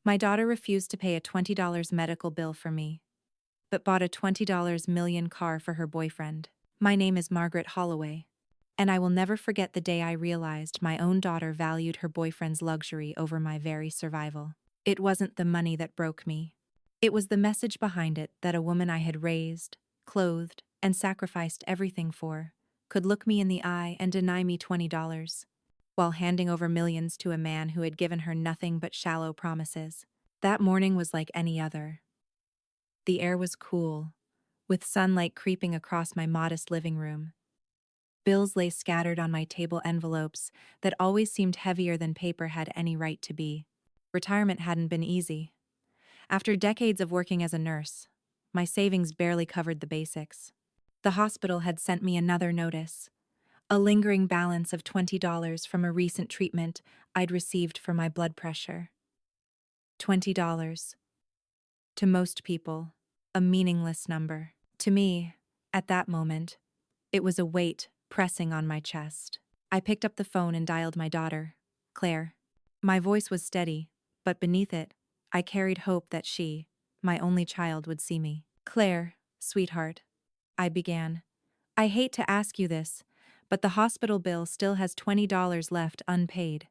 My daughter refused to pay a $20 medical bill for me, but bought a $20 million car for her boyfriend. My name is Margaret Holloway, and I will never forget the day I realized my own daughter valued her boyfriend's luxury over my very survival. It wasn't the money that broke me. It was the message behind it that a woman I had raised, clothed, and sacrificed everything for could look me in the eye and deny me $20, while handing over millions to a man who had given her nothing but shallow promises. That morning was like any other. The air was cool, with sunlight creeping across my modest living room. Bills lay scattered on my table envelopes that always seemed heavier than paper had any right to be. Retirement hadn't been easy. After decades of working as a nurse, my savings barely covered the basics. The hospital had sent me another notice, a lingering balance of $20 from a recent treatment I'd received for my blood pressure. $20. To most people, a meaningless number. To me, at that moment, it was a weight pressing on my chest. I picked up the phone and dialed my daughter, Claire. My voice was steady, but beneath it, I carried hope that she, my only child, would see me. Claire, sweetheart, I began. I hate to ask you this, but the hospital bill still has $20 left unpaid.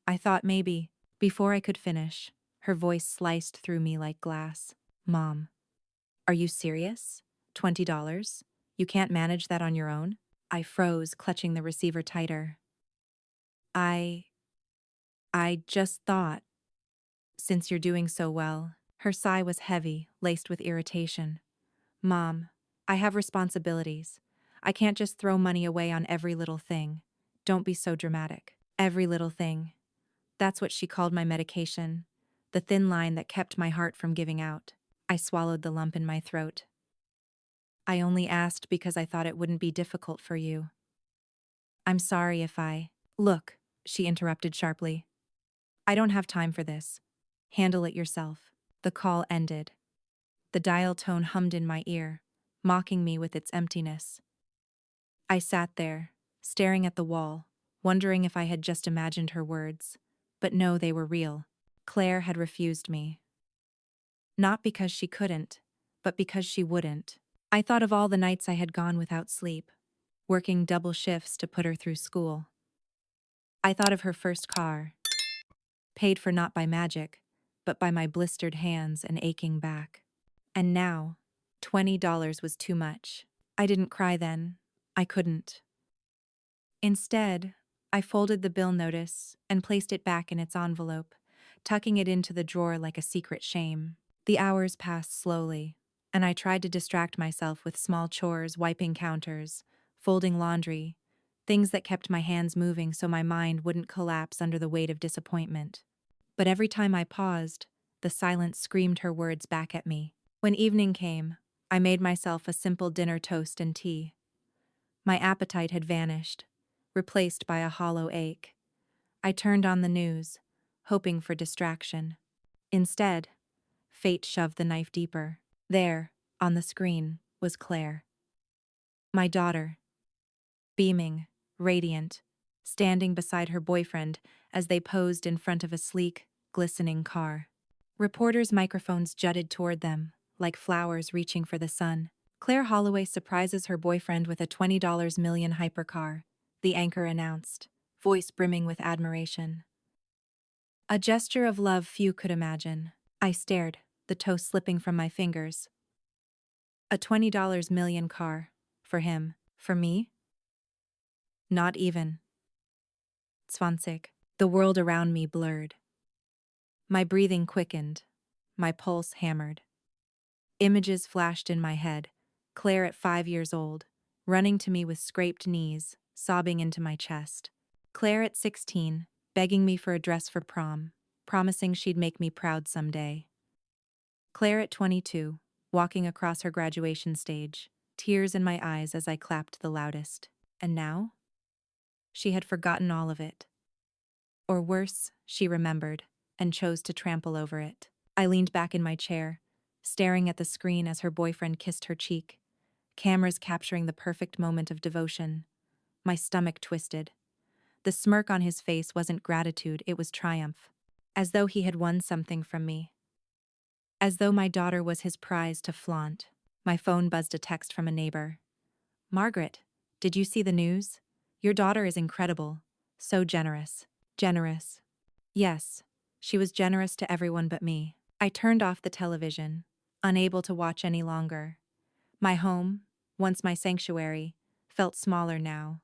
I thought maybe. Before I could finish, her voice sliced through me like glass. Mom, are you serious? $20? You can't manage that on your own? I froze, clutching the receiver tighter. I just thought, since you're doing so well. Her sigh was heavy, laced with irritation. Mom, I have responsibilities. I can't just throw money away on every little thing. Don't be so dramatic. Every little thing. That's what she called my medication, the thin line that kept my heart from giving out. I swallowed the lump in my throat. I only asked because I thought it wouldn't be difficult for you. I'm sorry if I... Look, she interrupted sharply. I don't have time for this. Handle it yourself. The call ended. The dial tone hummed in my ear, mocking me with its emptiness. I sat there, staring at the wall, wondering if I had just imagined her words. But no, they were real. Claire had refused me. Not because she couldn't, but because she wouldn't. I thought of all the nights I had gone without sleep, working double shifts to put her through school. I thought of her first car, paid for not by magic, but by my blistered hands and aching back. And now, $20 was too much. I didn't cry then. I couldn't. Instead, I folded the bill notice and placed it back in its envelope, tucking it into the drawer like a secret shame. The hours passed slowly, and I tried to distract myself with small chores, wiping counters, folding laundry, things that kept my hands moving so my mind wouldn't collapse under the weight of disappointment. But every time I paused, the silence screamed her words back at me. When evening came, I made myself a simple dinner toast and tea. My appetite had vanished, replaced by a hollow ache. I turned on the news, hoping for distraction. Instead, fate shoved the knife deeper. There, on the screen, was Claire. My daughter, beaming, radiant, standing beside her boyfriend as they posed in front of a sleek, glistening car. Reporters' microphones jutted toward them, like flowers reaching for the sun. Claire Holloway surprises her boyfriend with a $20 million hypercar, the anchor announced, voice brimming with admiration. A gesture of love few could imagine. I stared, the toast slipping from my fingers. A $20 million car. For him. For me? Not even. 20. The world around me blurred. My breathing quickened. My pulse hammered. Images flashed in my head. Claire at 5 years old, running to me with scraped knees, sobbing into my chest. Claire at 16, begging me for a dress for prom, promising she'd make me proud someday. Claire at 22, walking across her graduation stage, tears in my eyes as I clapped the loudest. And now? She had forgotten all of it. Or worse, she remembered, and chose to trample over it. I leaned back in my chair, staring at the screen as her boyfriend kissed her cheek, cameras capturing the perfect moment of devotion. My stomach twisted. The smirk on his face wasn't gratitude, it was triumph. as though he had won something from me, as though my daughter was his prize to flaunt. My phone buzzed a text from a neighbor. Margaret, did you see the news? Your daughter is incredible. So generous. Generous. Yes, she was generous to everyone but me. I turned off the television, unable to watch any longer. My home, once my sanctuary, felt smaller now.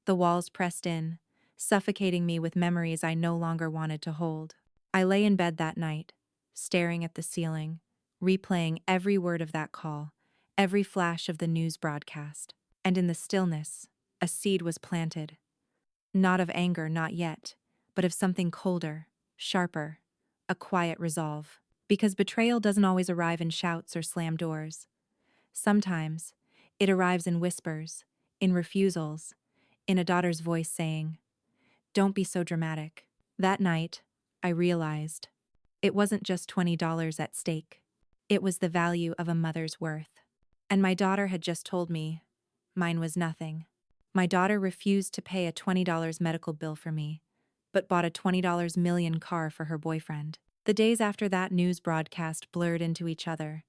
The walls pressed in, suffocating me with memories I no longer wanted to hold. I lay in bed that night, staring at the ceiling, replaying every word of that call, every flash of the news broadcast. And in the stillness, a seed was planted. Not of anger, not yet, but of something colder, sharper, a quiet resolve. Because betrayal doesn't always arrive in shouts or slam doors. Sometimes, it arrives in whispers, in refusals, in a daughter's voice saying, "Don't be so dramatic." That night, I realized it wasn't just $20 at stake. It was the value of a mother's worth. And my daughter had just told me mine was nothing. My daughter refused to pay a $20 medical bill for me, but bought a $20 million car for her boyfriend. The days after that news broadcast blurred into each other.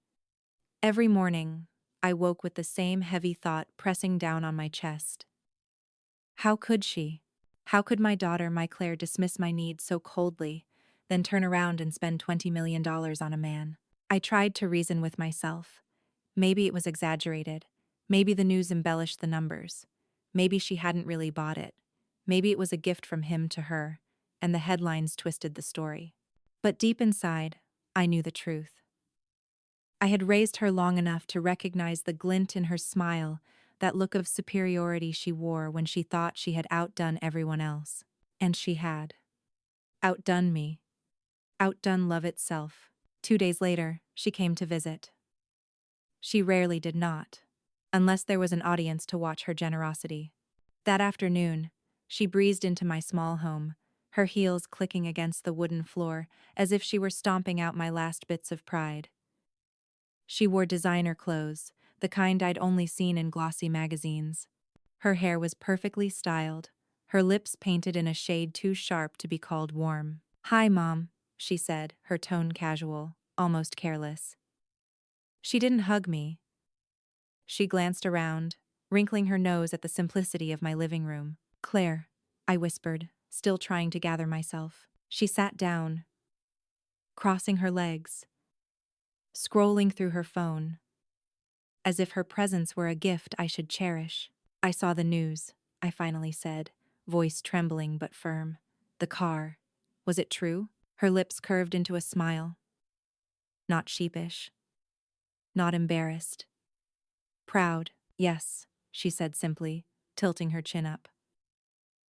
Every morning, I woke with the same heavy thought pressing down on my chest. How could she? How could my daughter, my Claire, dismiss my needs so coldly, then turn around and spend $20 million on a man? I tried to reason with myself. Maybe it was exaggerated. Maybe the news embellished the numbers. Maybe she hadn't really bought it. Maybe it was a gift from him to her, and the headlines twisted the story. But deep inside, I knew the truth. I had raised her long enough to recognize the glint in her smile, that look of superiority she wore when she thought she had outdone everyone else. And she had. Outdone me. Outdone love itself. 2 days later, she came to visit. She rarely did not, unless there was an audience to watch her generosity. That afternoon, she breezed into my small home, her heels clicking against the wooden floor as if she were stomping out my last bits of pride. She wore designer clothes, the kind I'd only seen in glossy magazines. Her hair was perfectly styled, her lips painted in a shade too sharp to be called warm. "Hi, Mom," she said, her tone casual, almost careless. She didn't hug me. She glanced around, wrinkling her nose at the simplicity of my living room. "Claire," I whispered, still trying to gather myself. She sat down, crossing her legs, scrolling through her phone, as if her presence were a gift I should cherish. "I saw the news," I finally said, voice trembling but firm. "The car. Was it true?" Her lips curved into a smile. Not sheepish. Not embarrassed. "Proud, yes," she said simply, tilting her chin up.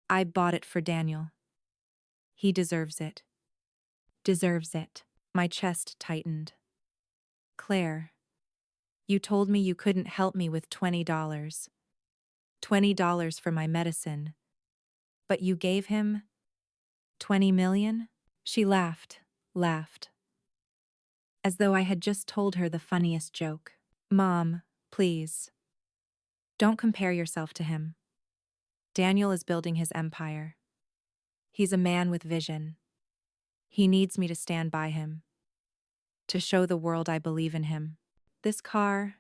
"I bought it for Daniel. He deserves it." Deserves it. My chest tightened. "Claire, you told me you couldn't help me with $20. $20 for my medicine. But you gave him 20 million?" She laughed, as though I had just told her the funniest joke. "Mom, please. Don't compare yourself to him. Daniel is building his empire. He's a man with vision. He needs me to stand by him, to show the world I believe in him. This car,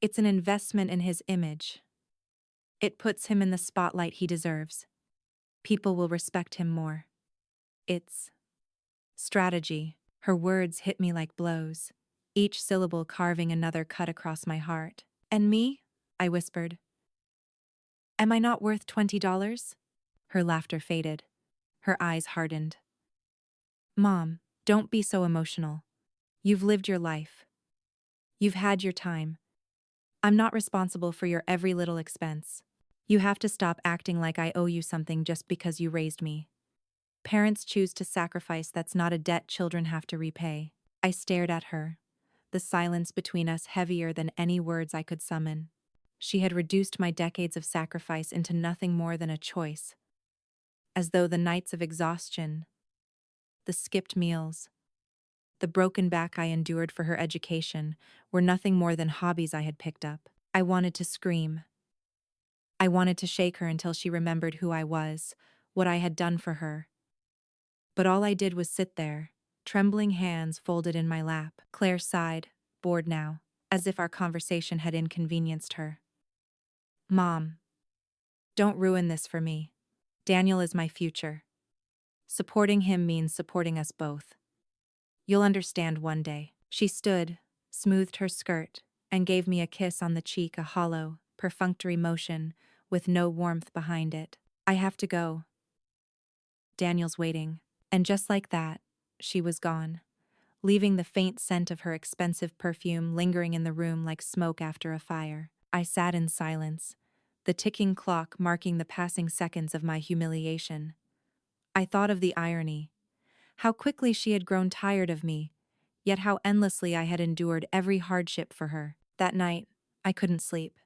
it's an investment in his image. It puts him in the spotlight he deserves. People will respect him more. It's strategy." Her words hit me like blows, each syllable carving another cut across my heart. "And me?" I whispered. "Am I not worth $20? Her laughter faded. Her eyes hardened. "Mom, don't be so emotional. You've lived your life. You've had your time. I'm not responsible for your every little expense. You have to stop acting like I owe you something just because you raised me. Parents choose to sacrifice. That's not a debt children have to repay." I stared at her, the silence between us heavier than any words I could summon. She had reduced my decades of sacrifice into nothing more than a choice, as though the nights of exhaustion, the skipped meals, the broken back I endured for her education were nothing more than hobbies I had picked up. I wanted to scream. I wanted to shake her until she remembered who I was, what I had done for her. But all I did was sit there, trembling hands folded in my lap. Claire sighed, bored now, as if our conversation had inconvenienced her. Mom, don't ruin this for me. Daniel is my future. Supporting him means supporting us both. You'll understand one day. She stood, smoothed her skirt, and gave me a kiss on the cheek, a hollow, perfunctory motion with no warmth behind it. I have to go. Daniel's waiting. And just like that, she was gone, leaving the faint scent of her expensive perfume lingering in the room like smoke after a fire. I sat in silence, the ticking clock marking the passing seconds of my humiliation. I thought of the irony. How quickly she had grown tired of me, yet how endlessly I had endured every hardship for her. That night, I couldn't sleep.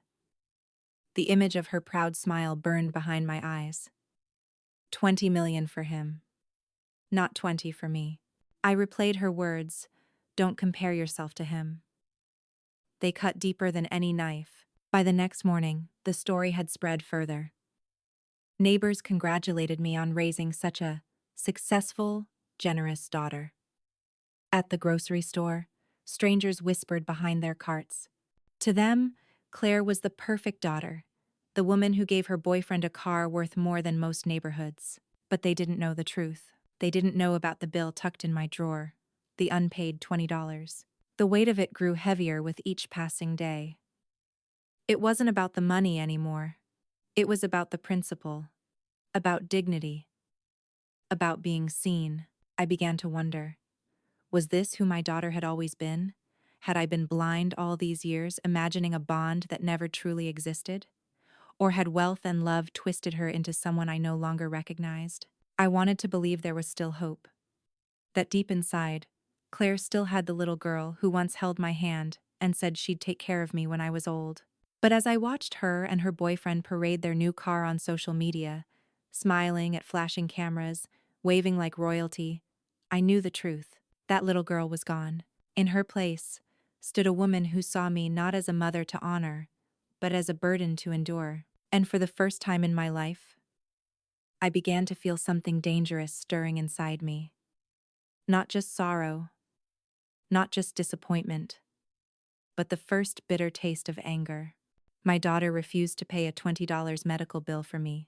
The image of her proud smile burned behind my eyes. 20 million for him. Not 20 for me. I replayed her words, "Don't compare yourself to him." They cut deeper than any knife. By the next morning, the story had spread further. Neighbors congratulated me on raising such a successful, generous daughter. At the grocery store, strangers whispered behind their carts. To them, Claire was the perfect daughter, the woman who gave her boyfriend a car worth more than most neighborhoods. But they didn't know the truth. They didn't know about the bill tucked in my drawer, the unpaid $20. The weight of it grew heavier with each passing day. It wasn't about the money anymore. It was about the principle, about dignity, about being seen. I began to wonder, was this who my daughter had always been? Had I been blind all these years, imagining a bond that never truly existed? Or had wealth and love twisted her into someone I no longer recognized? I wanted to believe there was still hope. That deep inside, Claire still had the little girl who once held my hand and said she'd take care of me when I was old. But as I watched her and her boyfriend parade their new car on social media, smiling at flashing cameras, waving like royalty, I knew the truth. That little girl was gone. In her place stood a woman who saw me not as a mother to honor, but as a burden to endure. And for the first time in my life, I began to feel something dangerous stirring inside me. Not just sorrow, not just disappointment, but the first bitter taste of anger. My daughter refused to pay a $20 medical bill for me,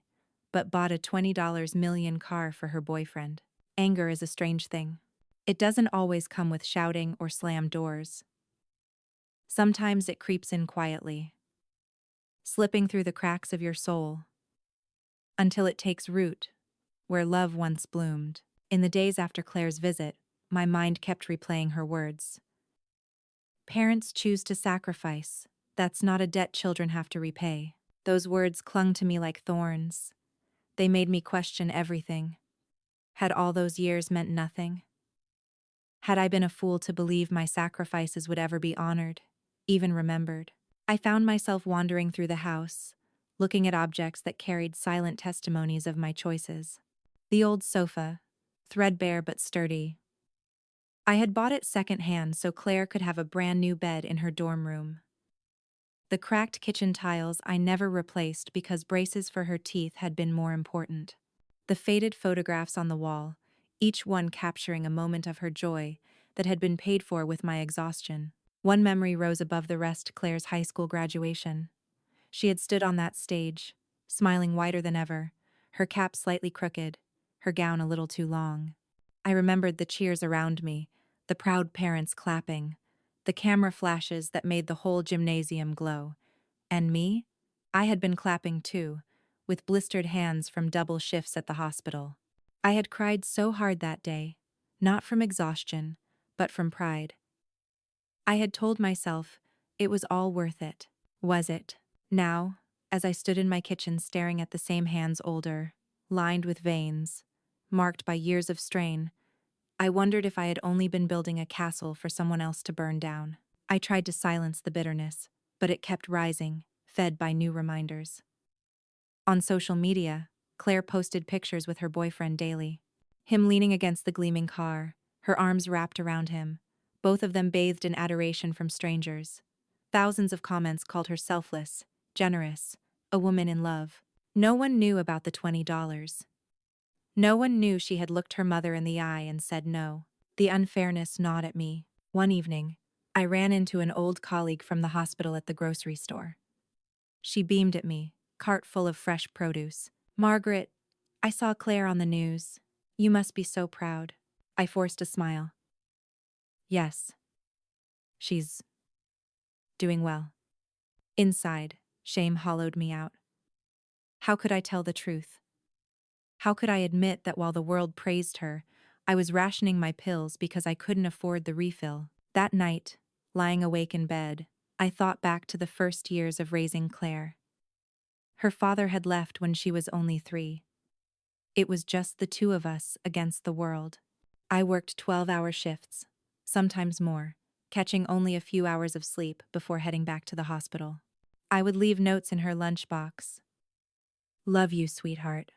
but bought a $20 million car for her boyfriend. Anger is a strange thing. It doesn't always come with shouting or slammed doors. Sometimes it creeps in quietly, slipping through the cracks of your soul, until it takes root where love once bloomed. In the days after Claire's visit, my mind kept replaying her words. Parents choose to sacrifice. That's not a debt children have to repay. Those words clung to me like thorns. They made me question everything. Had all those years meant nothing? Had I been a fool to believe my sacrifices would ever be honored, even remembered? I found myself wandering through the house, looking at objects that carried silent testimonies of my choices. The old sofa, threadbare but sturdy. I had bought it secondhand so Claire could have a brand new bed in her dorm room. The cracked kitchen tiles I never replaced because braces for her teeth had been more important. The faded photographs on the wall, each one capturing a moment of her joy that had been paid for with my exhaustion. One memory rose above the rest: Claire's high school graduation. She had stood on that stage, smiling wider than ever, her cap slightly crooked, her gown a little too long. I remembered the cheers around me, the proud parents clapping, the camera flashes that made the whole gymnasium glow. And me? I had been clapping too, with blistered hands from double shifts at the hospital. I had cried so hard that day, not from exhaustion, but from pride. I had told myself it was all worth it. Was it? Now, as I stood in my kitchen staring at the same hands, older, lined with veins, marked by years of strain, I wondered if I had only been building a castle for someone else to burn down. I tried to silence the bitterness, but it kept rising, fed by new reminders. On social media, Claire posted pictures with her boyfriend daily. Him leaning against the gleaming car, her arms wrapped around him, both of them bathed in adoration from strangers. Thousands of comments called her selfless, generous, a woman in love. No one knew about the $20. No one knew she had looked her mother in the eye and said no. The unfairness gnawed at me. One evening, I ran into an old colleague from the hospital at the grocery store. She beamed at me, cart full of fresh produce. "Margaret, I saw Claire on the news. You must be so proud." I forced a smile. "Yes, she's doing well." Inside, shame hollowed me out. How could I tell the truth? How could I admit that while the world praised her, I was rationing my pills because I couldn't afford the refill? That night, lying awake in bed, I thought back to the first years of raising Claire. Her father had left when she was only 3. It was just the two of us against the world. I worked 12-hour shifts, sometimes more, catching only a few hours of sleep before heading back to the hospital. I would leave notes in her lunchbox. "Love you, sweetheart."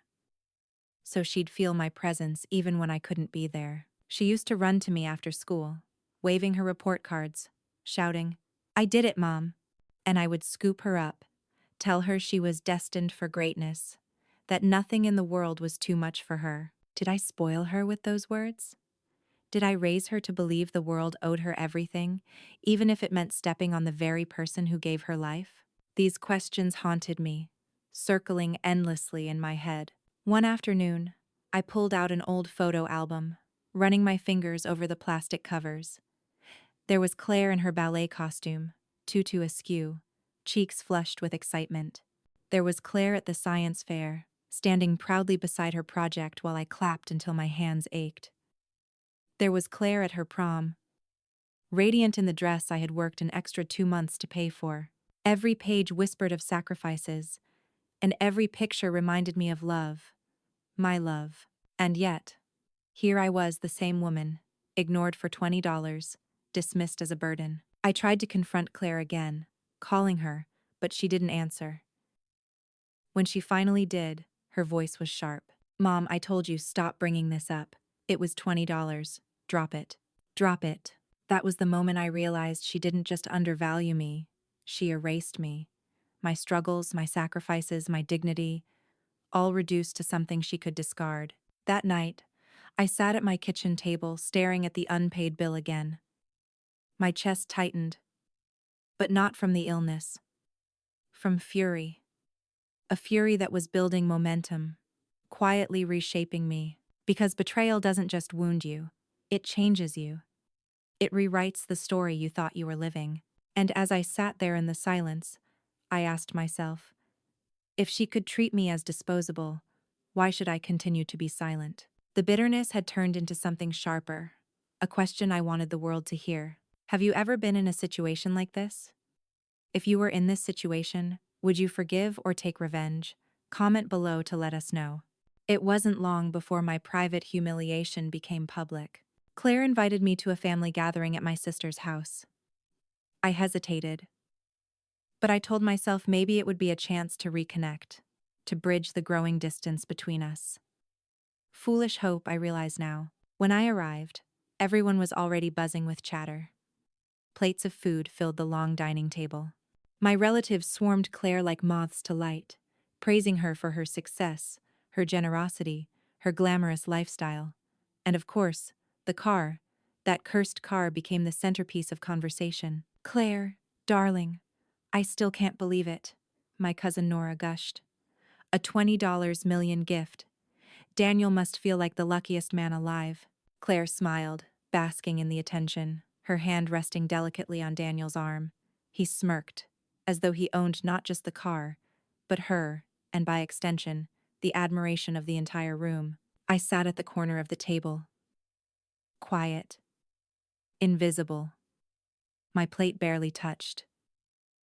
So she'd feel my presence even when I couldn't be there. She used to run to me after school, waving her report cards, shouting, "I did it, Mom." And I would scoop her up, tell her she was destined for greatness, that nothing in the world was too much for her. Did I spoil her with those words? Did I raise her to believe the world owed her everything, even if it meant stepping on the very person who gave her life? These questions haunted me, circling endlessly in my head. One afternoon, I pulled out an old photo album, running my fingers over the plastic covers. There was Claire in her ballet costume, tutu askew, cheeks flushed with excitement. There was Claire at the science fair, standing proudly beside her project while I clapped until my hands ached. There was Claire at her prom, radiant in the dress I had worked an extra 2 months to pay for. Every page whispered of sacrifices, and every picture reminded me of love, my love. And yet, here I was, the same woman, ignored for $20, dismissed as a burden. I tried to confront Claire again, calling her, but she didn't answer. When she finally did, her voice was sharp. "Mom, I told you, stop bringing this up. It was $20. Drop it. Drop it." That was the moment I realized she didn't just undervalue me, she erased me. My struggles, my sacrifices, my dignity, all reduced to something she could discard. That night, I sat at my kitchen table staring at the unpaid bill again. My chest tightened, but not from the illness, from fury. A fury that was building momentum, quietly reshaping me. Because betrayal doesn't just wound you, it changes you. It rewrites the story you thought you were living. And as I sat there in the silence, I asked myself, if she could treat me as disposable, why should I continue to be silent? The bitterness had turned into something sharper, a question I wanted the world to hear. Have you ever been in a situation like this? If you were in this situation, would you forgive or take revenge? Comment below to let us know. It wasn't long before my private humiliation became public. Claire invited me to a family gathering at my sister's house. I hesitated, but I told myself maybe it would be a chance to reconnect, to bridge the growing distance between us. Foolish hope, I realize now. When I arrived, everyone was already buzzing with chatter. Plates of food filled the long dining table. My relatives swarmed Claire like moths to light, praising her for her success, her generosity, her glamorous lifestyle. And of course, the car, that cursed car, became the centerpiece of conversation. "Claire, darling, I still can't believe it," my cousin Nora gushed. "A $20 million gift. Daniel must feel like the luckiest man alive." Claire smiled, basking in the attention, her hand resting delicately on Daniel's arm. He smirked, as though he owned not just the car, but her, and by extension, the admiration of the entire room. I sat at the corner of the table, quiet, invisible. My plate barely touched.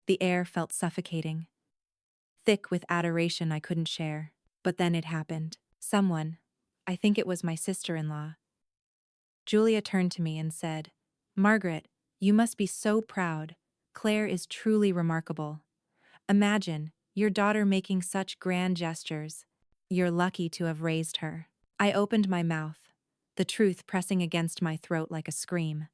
The air felt suffocating, thick with adoration I couldn't share. But then it happened. Someone, I think it was my sister-in-law, Julia, turned to me and said, "Margaret, you must be so proud. Claire is truly remarkable. Imagine, your daughter making such grand gestures. You're lucky to have raised her." I opened my mouth, the truth pressing against my throat like a scream.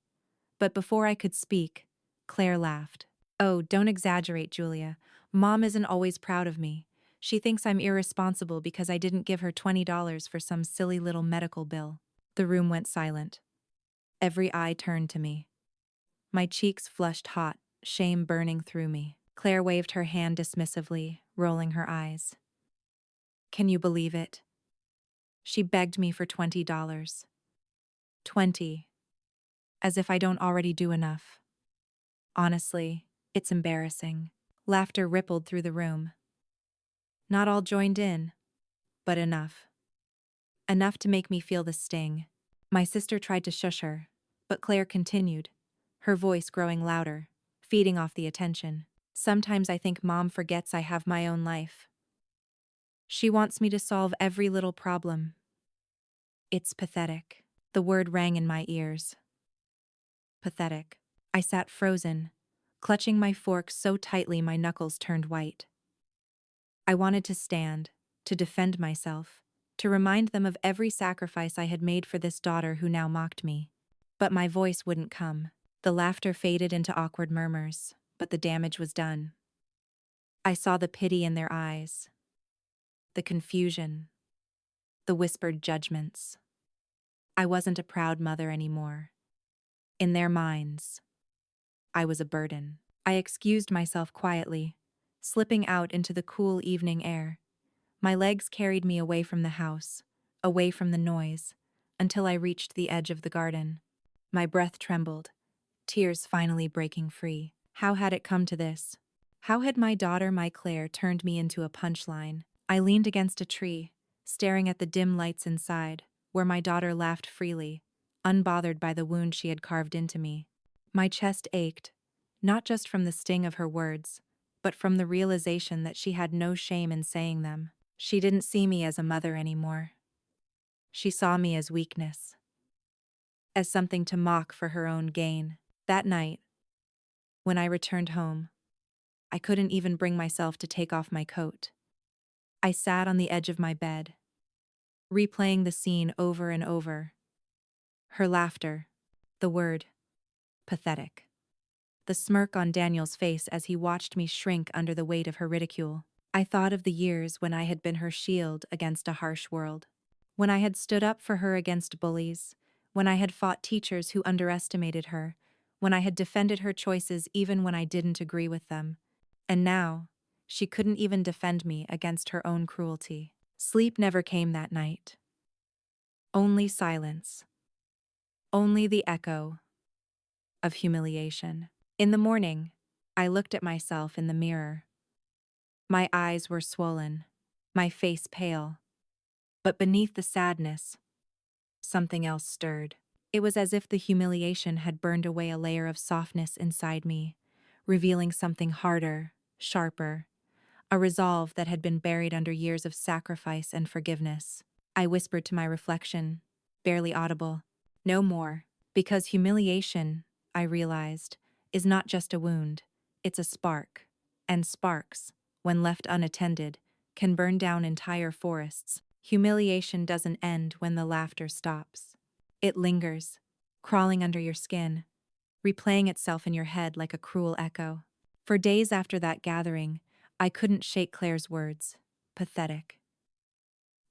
But before I could speak, Claire laughed. "Oh, don't exaggerate, Julia. Mom isn't always proud of me. She thinks I'm irresponsible because I didn't give her $20 for some silly little medical bill. The room went silent. Every eye turned to me. My cheeks flushed hot, shame burning through me. Claire waved her hand dismissively, rolling her eyes. Can you believe it? She begged me for $20. 20. As if I don't already do enough. Honestly, it's embarrassing. Laughter rippled through the room. Not all joined in, but enough. Enough to make me feel the sting. My sister tried to shush her, but Claire continued, her voice growing louder, feeding off the attention. Sometimes I think Mom forgets I have my own life. She wants me to solve every little problem. It's pathetic. The word rang in my ears. Pathetic. I sat frozen, clutching my fork so tightly my knuckles turned white. I wanted to stand, to defend myself, to remind them of every sacrifice I had made for this daughter who now mocked me. But my voice wouldn't come. The laughter faded into awkward murmurs, but the damage was done. I saw the pity in their eyes, the confusion, the whispered judgments. I wasn't a proud mother anymore. In their minds, I was a burden. I excused myself quietly, slipping out into the cool evening air. My legs carried me away from the house, away from the noise, until I reached the edge of the garden. My breath trembled, tears finally breaking free. How had it come to this? How had my daughter, my Claire, turned me into a punchline? I leaned against a tree, staring at the dim lights inside, where my daughter laughed freely, unbothered by the wound she had carved into me. My chest ached, not just from the sting of her words, but from the realization that she had no shame in saying them. She didn't see me as a mother anymore. She saw me as weakness, as something to mock for her own gain. That night, when I returned home, I couldn't even bring myself to take off my coat. I sat on the edge of my bed, replaying the scene over and over. Her laughter, the word, pathetic. The smirk on Daniel's face as he watched me shrink under the weight of her ridicule. I thought of the years when I had been her shield against a harsh world. When I had stood up for her against bullies, when I had fought teachers who underestimated her, when I had defended her choices even when I didn't agree with them. And now, she couldn't even defend me against her own cruelty. Sleep never came that night. Only silence. Only the echo of humiliation. In the morning, I looked at myself in the mirror. My eyes were swollen, my face pale. But beneath the sadness, something else stirred. It was as if the humiliation had burned away a layer of softness inside me, revealing something harder, sharper, a resolve that had been buried under years of sacrifice and forgiveness. I whispered to my reflection, barely audible, no more, because humiliation, I realized, is not just a wound, it's a spark. And sparks, when left unattended, can burn down entire forests. Humiliation doesn't end when the laughter stops. It lingers, crawling under your skin, replaying itself in your head like a cruel echo. For days after that gathering, I couldn't shake Claire's words. Pathetic.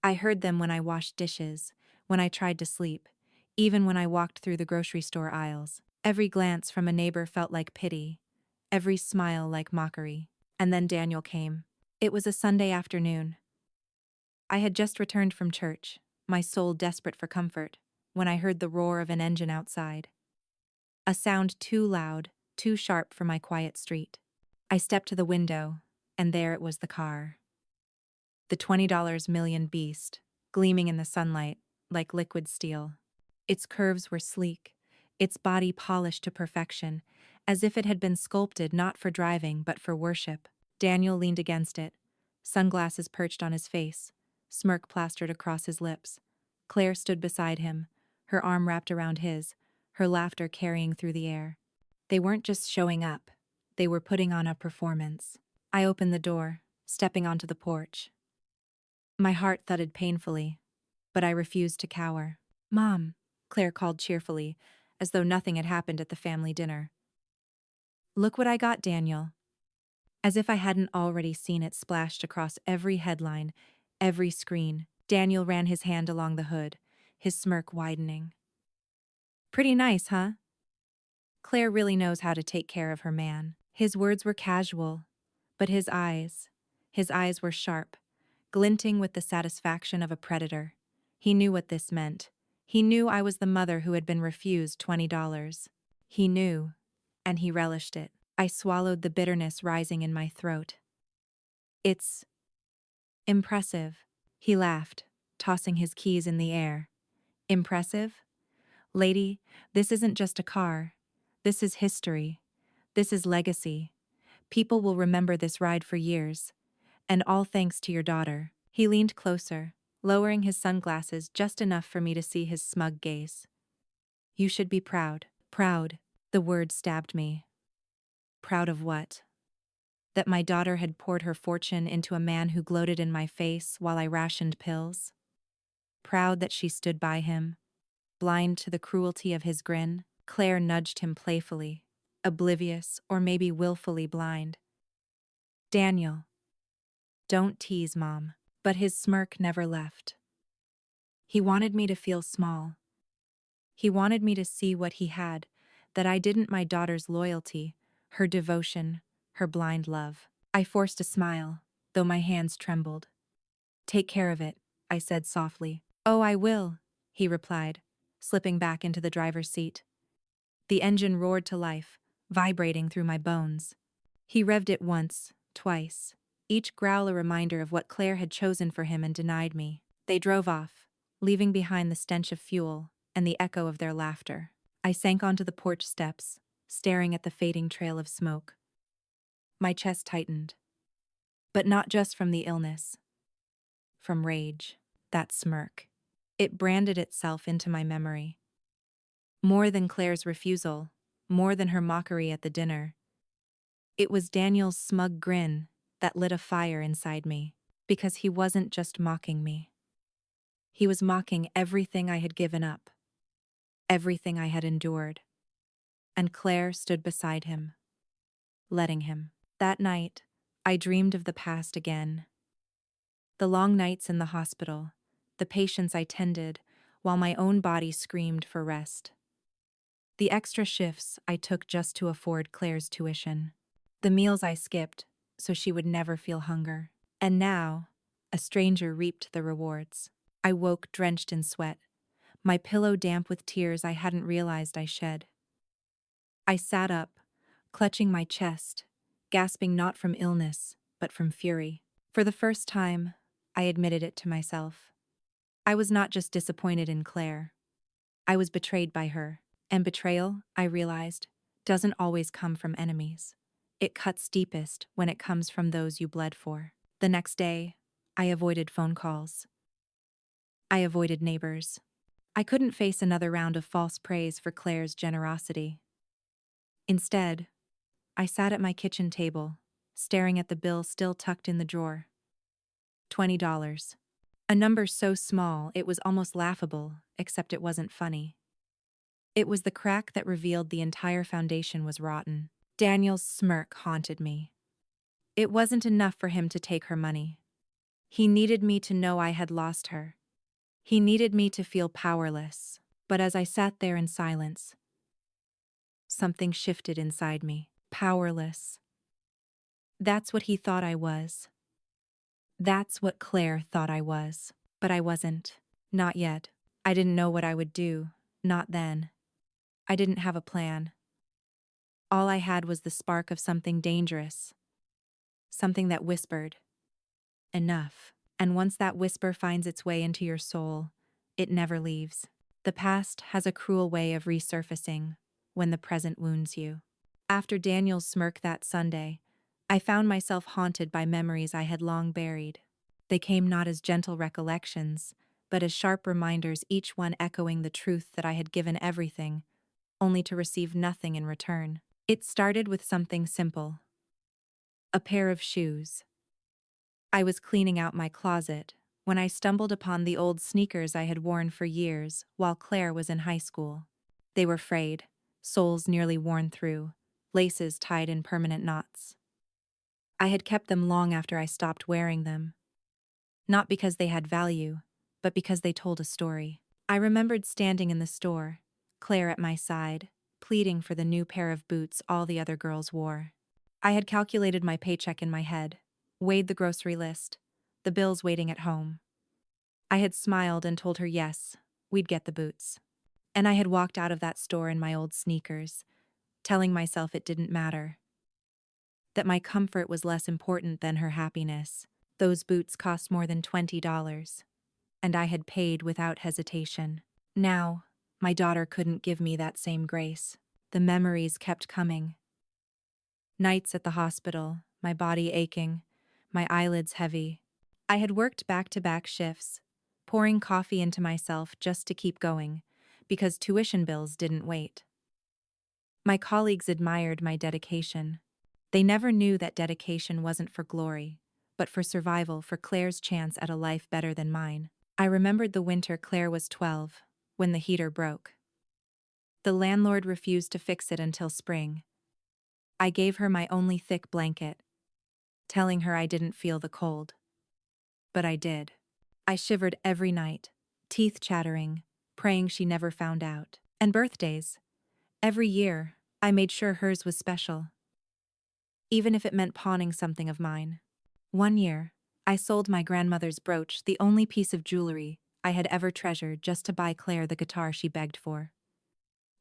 I heard them when I washed dishes, when I tried to sleep, even when I walked through the grocery store aisles. Every glance from a neighbor felt like pity, every smile like mockery. And then Daniel came. It was a Sunday afternoon. I had just returned from church, my soul desperate for comfort, when I heard the roar of an engine outside. A sound too loud, too sharp for my quiet street. I stepped to the window, and there it was, the car. The $20 million beast, gleaming in the sunlight like liquid steel. Its curves were sleek, its body polished to perfection, as if it had been sculpted not for driving but for worship. Daniel leaned against it, sunglasses perched on his face, smirk plastered across his lips. Claire stood beside him, her arm wrapped around his, her laughter carrying through the air. They weren't just showing up, they were putting on a performance. I opened the door, stepping onto the porch. My heart thudded painfully, but I refused to cower. "Mom," Claire called cheerfully, as though nothing had happened at the family dinner. "Look what I got, Daniel." As if I hadn't already seen it splashed across every headline, every screen. Daniel ran his hand along the hood, his smirk widening. Pretty nice, huh? Claire really knows how to take care of her man. His words were casual, but his eyes were sharp, glinting with the satisfaction of a predator. He knew what this meant. He knew I was the mother who had been refused $20. He knew, and he relished it. I swallowed the bitterness rising in my throat. It's impressive, he laughed, tossing his keys in the air. Impressive? Lady, this isn't just a car. This is history. This is legacy. People will remember this ride for years. And all thanks to your daughter. He leaned closer, lowering his sunglasses just enough for me to see his smug gaze. You should be proud. Proud. The word stabbed me. Proud of what? That my daughter had poured her fortune into a man who gloated in my face while I rationed pills? Proud that she stood by him, blind to the cruelty of his grin? Claire nudged him playfully, oblivious or maybe willfully blind. Daniel. Don't tease, Mom. But his smirk never left. He wanted me to feel small. He wanted me to see what he had, that I didn't my daughter's loyalty, her devotion, her blind love. I forced a smile, though my hands trembled. Take care of it, I said softly. Oh, I will, he replied, slipping back into the driver's seat. The engine roared to life, vibrating through my bones. He revved it once, twice, each growl a reminder of what Claire had chosen for him and denied me. They drove off, leaving behind the stench of fuel and the echo of their laughter. I sank onto the porch steps, staring at the fading trail of smoke. My chest tightened. But not just from the illness. From rage. That smirk. It branded itself into my memory. More than Claire's refusal, more than her mockery at the dinner. It was Daniel's smug grin that lit a fire inside me, because he wasn't just mocking me. He was mocking everything I had given up, everything I had endured. And Claire stood beside him, letting him. That night, I dreamed of the past again. The long nights in the hospital, the patients I tended, while my own body screamed for rest. The extra shifts I took just to afford Claire's tuition. The meals I skipped, so she would never feel hunger. And now, a stranger reaped the rewards. I woke drenched in sweat, my pillow damp with tears I hadn't realized I shed. I sat up, clutching my chest, gasping not from illness, but from fury. For the first time, I admitted it to myself. I was not just disappointed in Claire. I was betrayed by her. And betrayal, I realized, doesn't always come from enemies. It cuts deepest when it comes from those you bled for. The next day, I avoided phone calls. I avoided neighbors. I couldn't face another round of false praise for Claire's generosity. Instead, I sat at my kitchen table, staring at the bill still tucked in the drawer. $20. A number so small it was almost laughable, except it wasn't funny. It was the crack that revealed the entire foundation was rotten. Daniel's smirk haunted me. It wasn't enough for him to take her money. He needed me to know I had lost her. He needed me to feel powerless. But as I sat there in silence, something shifted inside me. Powerless. That's what he thought I was. That's what Claire thought I was. But I wasn't. Not yet. I didn't know what I would do. Not then. I didn't have a plan. All I had was the spark of something dangerous. Something that whispered, enough. And once that whisper finds its way into your soul, it never leaves. The past has a cruel way of resurfacing when the present wounds you. After Daniel's smirk that Sunday, I found myself haunted by memories I had long buried. They came not as gentle recollections, but as sharp reminders, each one echoing the truth that I had given everything, only to receive nothing in return. It started with something simple. A pair of shoes. I was cleaning out my closet when I stumbled upon the old sneakers I had worn for years while Claire was in high school. They were frayed, soles nearly worn through, laces tied in permanent knots. I had kept them long after I stopped wearing them, not because they had value, but because they told a story. I remembered standing in the store, Claire at my side, pleading for the new pair of boots all the other girls wore. I had calculated my paycheck in my head, weighed the grocery list, the bills waiting at home. I had smiled and told her yes, we'd get the boots. And I had walked out of that store in my old sneakers, telling myself it didn't matter, that my comfort was less important than her happiness. Those boots cost more than $20, and I had paid without hesitation. Now, my daughter couldn't give me that same grace. The memories kept coming. Nights at the hospital, my body aching, my eyelids heavy. I had worked back-to-back shifts, pouring coffee into myself just to keep going, because tuition bills didn't wait. My colleagues admired my dedication. They never knew that dedication wasn't for glory, but for survival, for Claire's chance at a life better than mine. I remembered the winter Claire was 12, when the heater broke. The landlord refused to fix it until spring. I gave her my only thick blanket, telling her I didn't feel the cold. But I did. I shivered every night, teeth chattering, praying she never found out. And birthdays. Every year, I made sure hers was special, even if it meant pawning something of mine. One year, I sold my grandmother's brooch, the only piece of jewelry I had ever treasured, just to buy Claire the guitar she begged for.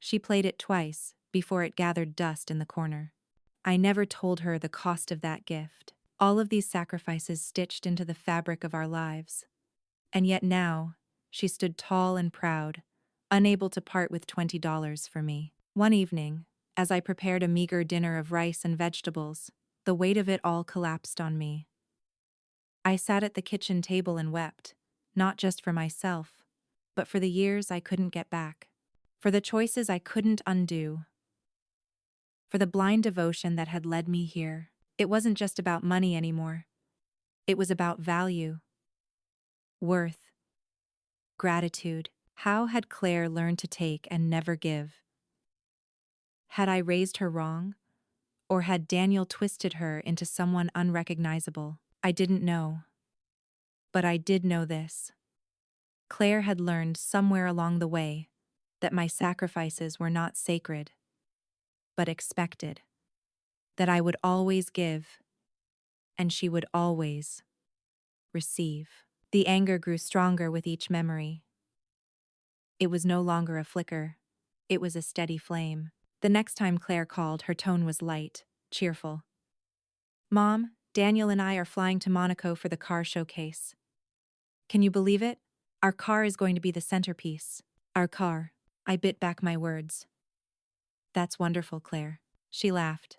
She played it twice before it gathered dust in the corner. I never told her the cost of that gift. All of these sacrifices stitched into the fabric of our lives. And yet now, she stood tall and proud, unable to part with $20 for me. One evening, as I prepared a meager dinner of rice and vegetables, the weight of it all collapsed on me. I sat at the kitchen table and wept, not just for myself, but for the years I couldn't get back, for the choices I couldn't undo, for the blind devotion that had led me here. It wasn't just about money anymore. It was about value, worth, gratitude. How had Claire learned to take and never give? Had I raised her wrong? Or had Daniel twisted her into someone unrecognizable? I didn't know. But I did know this. Claire had learned somewhere along the way that my sacrifices were not sacred, but expected. That I would always give, and she would always receive. The anger grew stronger with each memory. It was no longer a flicker. It was a steady flame. The next time Claire called, her tone was light, cheerful. "Mom, Daniel and I are flying to Monaco for the car showcase. Can you believe it? Our car is going to be the centerpiece." Our car. I bit back my words. "That's wonderful, Claire." She laughed.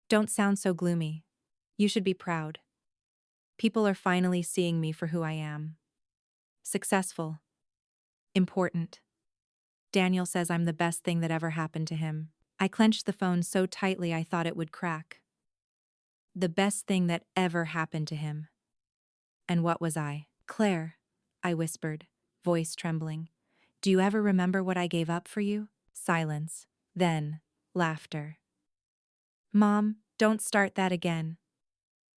"Don't sound so gloomy. You should be proud. People are finally seeing me for who I am. Successful. Important. Daniel says I'm the best thing that ever happened to him." I clenched the phone so tightly I thought it would crack. The best thing that ever happened to him. And what was I? "Claire," I whispered, voice trembling. "Do you ever remember what I gave up for you?" Silence. Then, laughter. "Mom, don't start that again.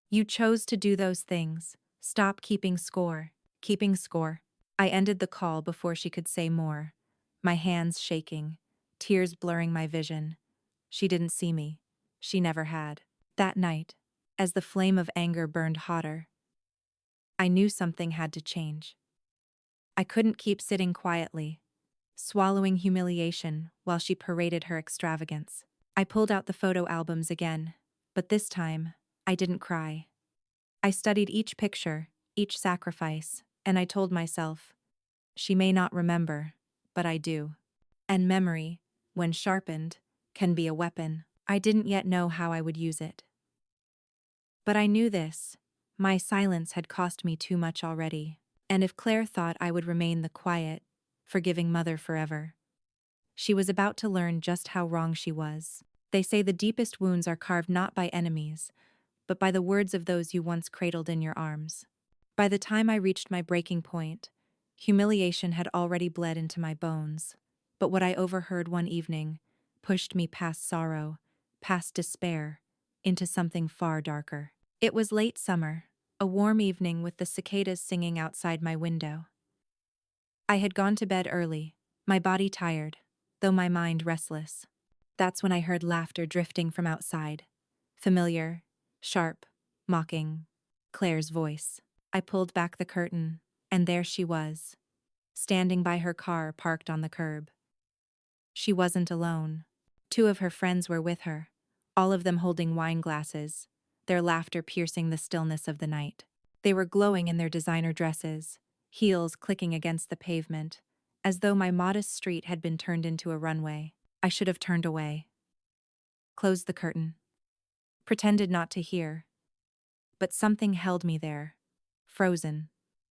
You chose to do those things. Stop keeping score." Keeping score. I ended the call before she could say more, my hands shaking, tears blurring my vision. She didn't see me. She never had. That night, as the flame of anger burned hotter, I knew something had to change. I couldn't keep sitting quietly, swallowing humiliation while she paraded her extravagance. I pulled out the photo albums again, but this time, I didn't cry. I studied each picture, each sacrifice, and I told myself, she may not remember, but I do. And memory, when sharpened, can be a weapon. I didn't yet know how I would use it. But I knew this. My silence had cost me too much already. And if Claire thought I would remain the quiet, forgiving mother forever, she was about to learn just how wrong she was. They say the deepest wounds are carved not by enemies, but by the words of those you once cradled in your arms. By the time I reached my breaking point, humiliation had already bled into my bones. But what I overheard one evening pushed me past sorrow, past despair, into something far darker. It was late summer, a warm evening with the cicadas singing outside my window. I had gone to bed early, my body tired, though my mind restless. That's when I heard laughter drifting from outside. Familiar, sharp, mocking. Claire's voice. I pulled back the curtain, and there she was, standing by her car parked on the curb. She wasn't alone. Two of her friends were with her, all of them holding wine glasses, their laughter piercing the stillness of the night. They were glowing in their designer dresses, heels clicking against the pavement, as though my modest street had been turned into a runway. I should have turned away. Closed the curtain. Pretended not to hear. But something held me there. Frozen.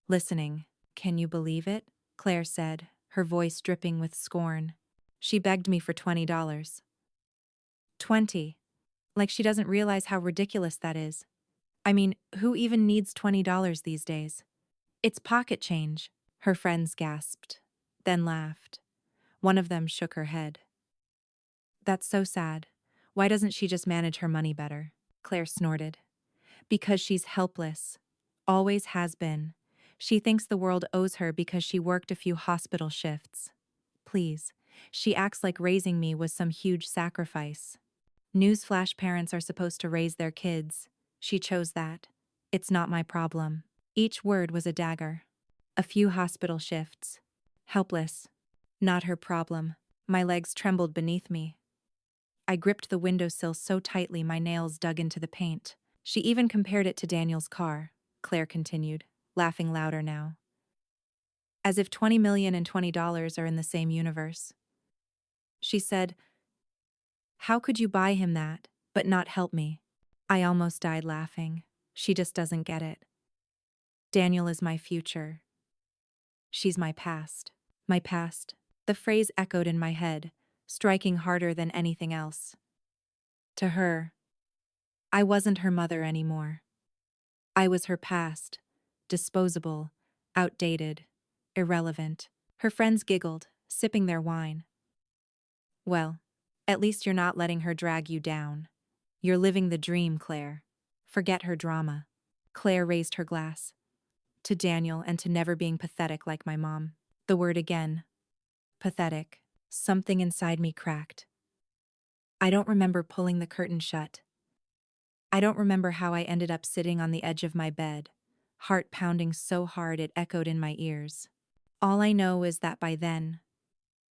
Listening. "Can you believe it?" Claire said, her voice dripping with scorn. She begged me for $20. 20. Like she doesn't realize how ridiculous that is. I mean, who even needs $20 these days? It's pocket change. Her friends gasped, then laughed. One of them shook her head. "That's so sad. Why doesn't she just manage her money better?" Claire snorted. "Because she's helpless. Always has been. She thinks the world owes her because she worked a few hospital shifts. Please. She acts like raising me was some huge sacrifice. Newsflash: parents are supposed to raise their kids. She chose that. It's not my problem." Each word was a dagger. A few hospital shifts. Helpless. Not her problem. My legs trembled beneath me. I gripped the windowsill so tightly my nails dug into the paint. "She even compared it to Daniel's car," Claire continued, laughing louder now. "As if 20 million and $20 are in the same universe." She said, "How could you buy him that, but not help me?" I almost died laughing. She just doesn't get it. Daniel is my future. She's my past. My past. The phrase echoed in my head, striking harder than anything else. To her, I wasn't her mother anymore. I was her past, disposable, outdated, irrelevant. Her friends giggled, sipping their wine. "Well, at least you're not letting her drag you down. You're living the dream, Claire. Forget her drama." Claire raised her glass. "To Daniel and to never being pathetic like my mom." The word again. Pathetic. Something inside me cracked. I don't remember pulling the curtain shut. I don't remember how I ended up sitting on the edge of my bed, heart pounding so hard it echoed in my ears. All I know is that by then,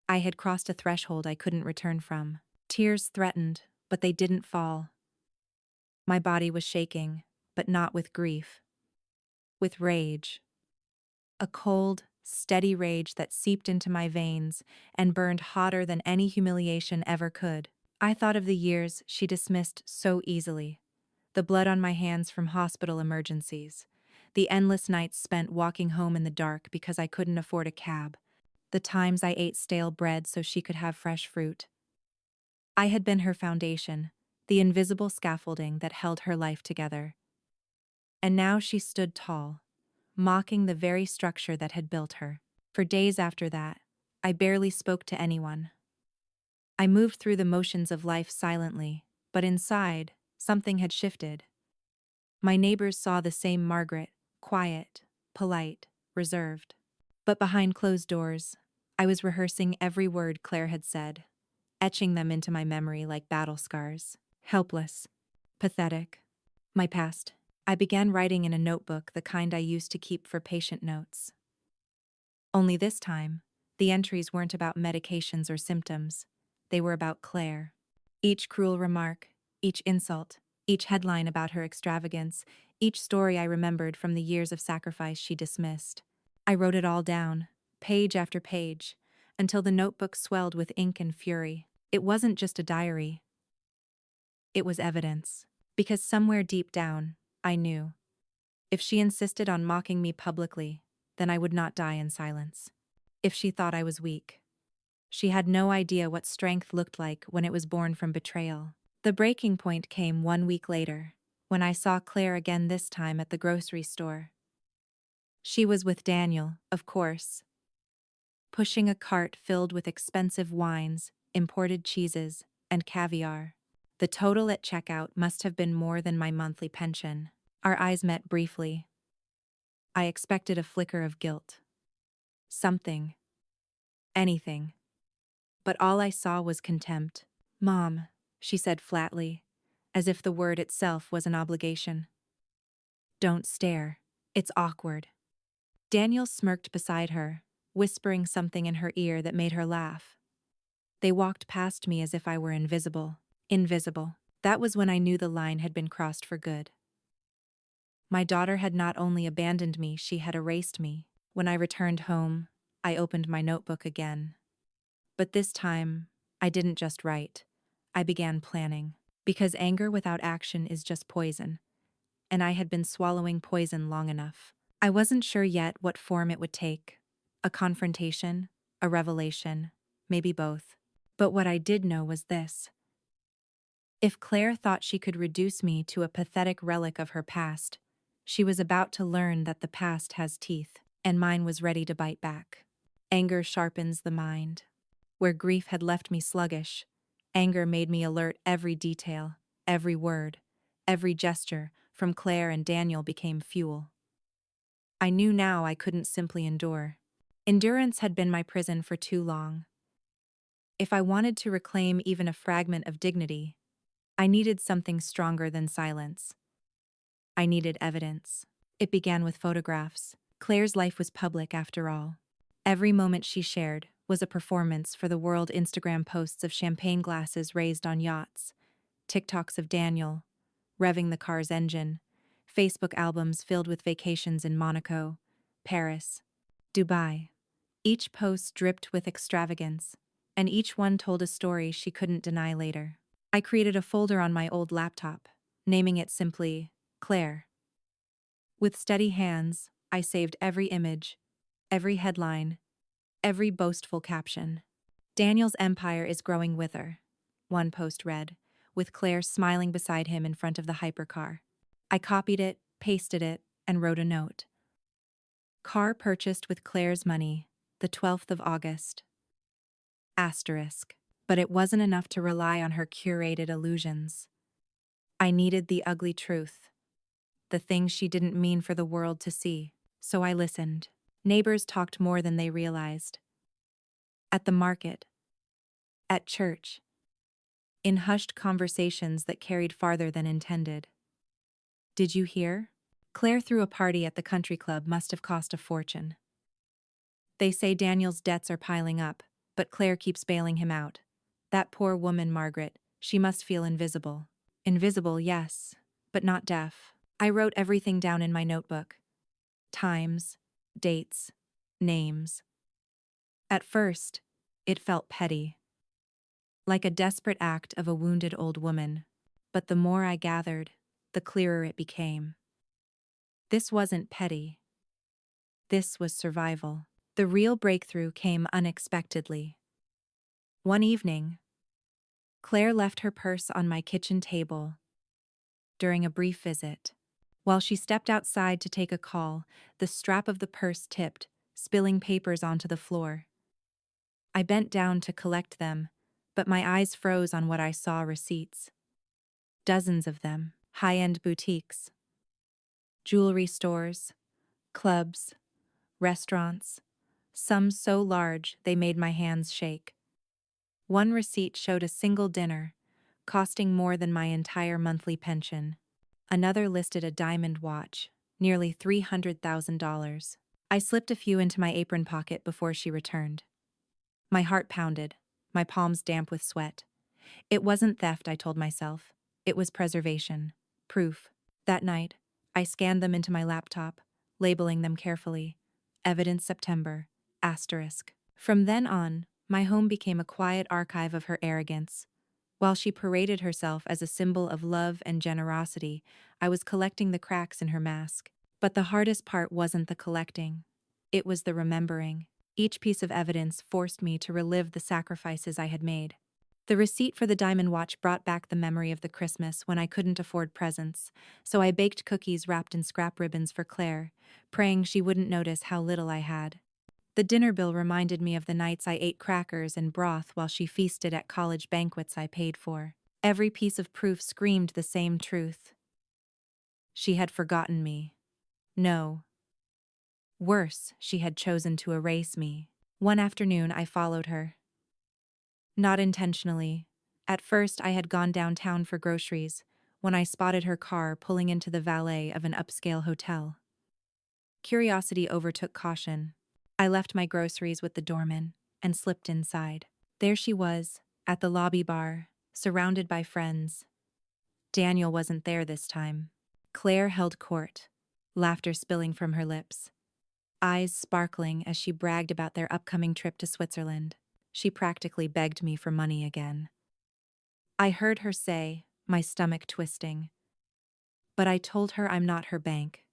I had crossed a threshold I couldn't return from. Tears threatened, but they didn't fall. My body was shaking, but not with grief. With rage. A cold, steady rage that seeped into my veins and burned hotter than any humiliation ever could. I thought of the years she dismissed so easily. The blood on my hands from hospital emergencies. The endless nights spent walking home in the dark because I couldn't afford a cab. The times I ate stale bread so she could have fresh fruit. I had been her foundation, the invisible scaffolding that held her life together. And now she stood tall, mocking the very structure that had built her. For days after that, I barely spoke to anyone. I moved through the motions of life silently, but inside, something had shifted. My neighbors saw the same Margaret, quiet, polite, reserved. But behind closed doors, I was rehearsing every word Claire had said, etching them into my memory like battle scars. Helpless. Pathetic. My past. I began writing in a notebook, the kind I used to keep for patient notes. Only this time, the entries weren't about medications or symptoms. They were about Claire. Each cruel remark, each insult, each headline about her extravagance, each story I remembered from the years of sacrifice she dismissed. I wrote it all down, page after page, until the notebook swelled with ink and fury. It wasn't just a diary. It was evidence. Because somewhere deep down, I knew. If she insisted on mocking me publicly, then I would not die in silence. If she thought I was weak. She had no idea what strength looked like when it was born from betrayal. The breaking point came 1 week later, when I saw Claire again, this time at the grocery store. She was with Daniel, of course, pushing a cart filled with expensive wines, imported cheeses, and caviar. The total at checkout must have been more than my monthly pension. Our eyes met briefly. I expected a flicker of guilt. Something. Anything. But all I saw was contempt. "Mom," she said flatly, as if the word itself was an obligation. "Don't stare. It's awkward." Daniel smirked beside her, whispering something in her ear that made her laugh. They walked past me as if I were invisible. Invisible. That was when I knew the line had been crossed for good. My daughter had not only abandoned me, she had erased me. When I returned home, I opened my notebook again. But this time, I didn't just write. I began planning. Because anger without action is just poison, and I had been swallowing poison long enough. I wasn't sure yet what form it would take. A confrontation, a revelation, maybe both. But what I did know was this. If Claire thought she could reduce me to a pathetic relic of her past, she was about to learn that the past has teeth, and mine was ready to bite back. Anger sharpens the mind. Where grief had left me sluggish, anger made me alert. Every detail, every word, every gesture from Claire and Daniel became fuel. I knew now I couldn't simply endure. Endurance had been my prison for too long. If I wanted to reclaim even a fragment of dignity, I needed something stronger than silence. I needed evidence. It began with photographs. Claire's life was public after all. Every moment she shared was a performance for the world. Instagram posts of champagne glasses raised on yachts, TikToks of Daniel, revving the car's engine, Facebook albums filled with vacations in Monaco, Paris, Dubai. Each post dripped with extravagance, and each one told a story she couldn't deny later. I created a folder on my old laptop, naming it simply Claire. With steady hands, I saved every image, every headline, every boastful caption. "Daniel's empire is growing with her," one post read, with Claire smiling beside him in front of the hypercar. I copied it, pasted it, and wrote a note. "Car purchased with Claire's money, the 12th of August. Asterisk. But it wasn't enough to rely on her curated illusions. I needed the ugly truth, the things she didn't mean for the world to see. So I listened. Neighbors talked more than they realized. At the market, at church, in hushed conversations that carried farther than intended. "Did you hear? Claire threw a party at the country club, must have cost a fortune. They say Daniel's debts are piling up, but Claire keeps bailing him out. That poor woman, Margaret, she must feel invisible." Invisible, yes, but not deaf. I wrote everything down in my notebook. Times, dates, names. At first, it felt petty, like a desperate act of a wounded old woman. But the more I gathered, the clearer it became. This wasn't petty. This was survival. The real breakthrough came unexpectedly. One evening, Claire left her purse on my kitchen table during a brief visit. While she stepped outside to take a call, the strap of the purse tipped, spilling papers onto the floor. I bent down to collect them, but my eyes froze on what I saw: receipts. Dozens of them. High-end boutiques, jewelry stores, clubs, restaurants, some so large they made my hands shake. One receipt showed a single dinner, costing more than my entire monthly pension. Another listed a diamond watch, nearly $300,000. I slipped a few into my apron pocket before she returned. My heart pounded, my palms damp with sweat. It wasn't theft, I told myself. It was preservation. Proof. That night, I scanned them into my laptop, labeling them carefully. Evidence September. Asterisk. From then on, my home became a quiet archive of her arrogance. While she paraded herself as a symbol of love and generosity, I was collecting the cracks in her mask. But the hardest part wasn't the collecting. It was the remembering. Each piece of evidence forced me to relive the sacrifices I had made. The receipt for the diamond watch brought back the memory of the Christmas when I couldn't afford presents, so I baked cookies wrapped in scrap ribbons for Claire, praying she wouldn't notice how little I had. The dinner bill reminded me of the nights I ate crackers and broth while she feasted at college banquets I paid for. Every piece of proof screamed the same truth. She had forgotten me. No. Worse, she had chosen to erase me. One afternoon, I followed her. Not intentionally. At first, I had gone downtown for groceries when I spotted her car pulling into the valet of an upscale hotel. Curiosity overtook caution. I left my groceries with the doorman and slipped inside. There she was, at the lobby bar, surrounded by friends. Daniel wasn't there this time. Claire held court, laughter spilling from her lips, eyes sparkling as she bragged about their upcoming trip to Switzerland. She practically begged me for money again. I heard her say, my stomach twisting. But I told her I'm not her bank.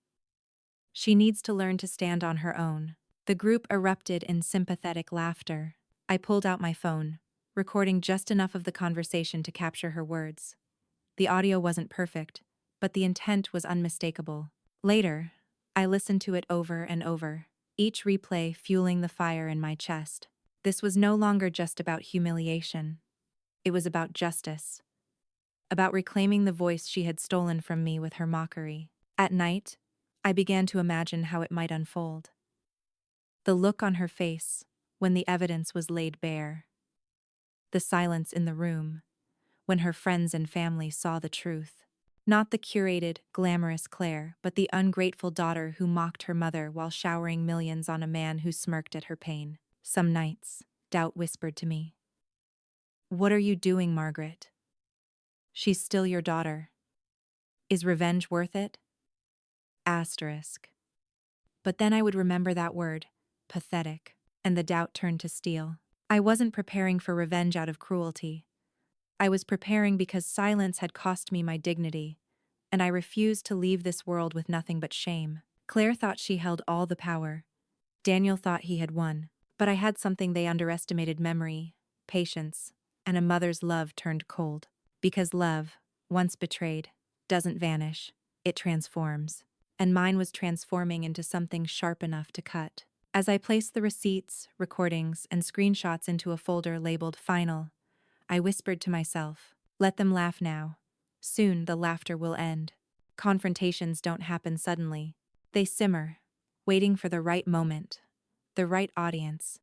She needs to learn to stand on her own. The group erupted in sympathetic laughter. I pulled out my phone, recording just enough of the conversation to capture her words. The audio wasn't perfect, but the intent was unmistakable. Later, I listened to it over and over, each replay fueling the fire in my chest. This was no longer just about humiliation. It was about justice. About reclaiming the voice she had stolen from me with her mockery. At night, I began to imagine how it might unfold. The look on her face, when the evidence was laid bare. The silence in the room, when her friends and family saw the truth. Not the curated, glamorous Claire, but the ungrateful daughter who mocked her mother while showering millions on a man who smirked at her pain. Some nights, doubt whispered to me. What are you doing, Margaret? She's still your daughter. Is revenge worth it? Asterisk. But then I would remember that word, pathetic, and the doubt turned to steel. I wasn't preparing for revenge out of cruelty. I was preparing because silence had cost me my dignity, and I refused to leave this world with nothing but shame. Claire thought she held all the power. Daniel thought he had won. But I had something they underestimated: memory, patience, and a mother's love turned cold. Because love, once betrayed, doesn't vanish, it transforms. And mine was transforming into something sharp enough to cut. As I placed the receipts, recordings, and screenshots into a folder labeled Final, I whispered to myself, let them laugh now. Soon the laughter will end. Confrontations don't happen suddenly. They simmer, waiting for the right moment, the right audience,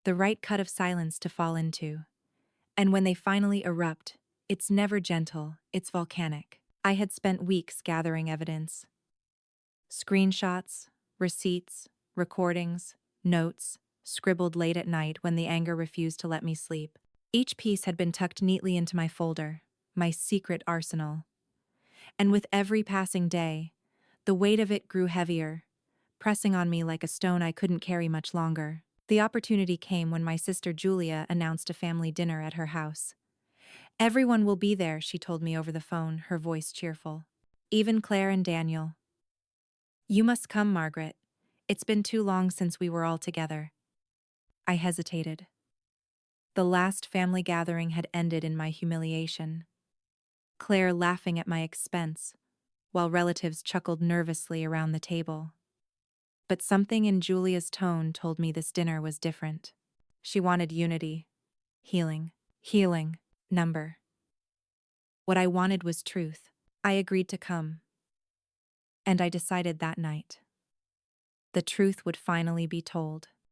the right cut of silence to fall into. And when they finally erupt, it's never gentle, it's volcanic. I had spent weeks gathering evidence. Screenshots, receipts, recordings, notes, scribbled late at night when the anger refused to let me sleep. Each piece had been tucked neatly into my folder, my secret arsenal. And with every passing day, the weight of it grew heavier, pressing on me like a stone I couldn't carry much longer. The opportunity came when my sister Julia announced a family dinner at her house. Everyone will be there, she told me over the phone, her voice cheerful. Even Claire and Daniel. You must come, Margaret. It's been too long since we were all together. I hesitated. The last family gathering had ended in my humiliation. Claire laughing at my expense, while relatives chuckled nervously around the table. But something in Julia's tone told me this dinner was different. She wanted unity, healing, number. What I wanted was truth. I agreed to come. And I decided that night. The truth would finally be told.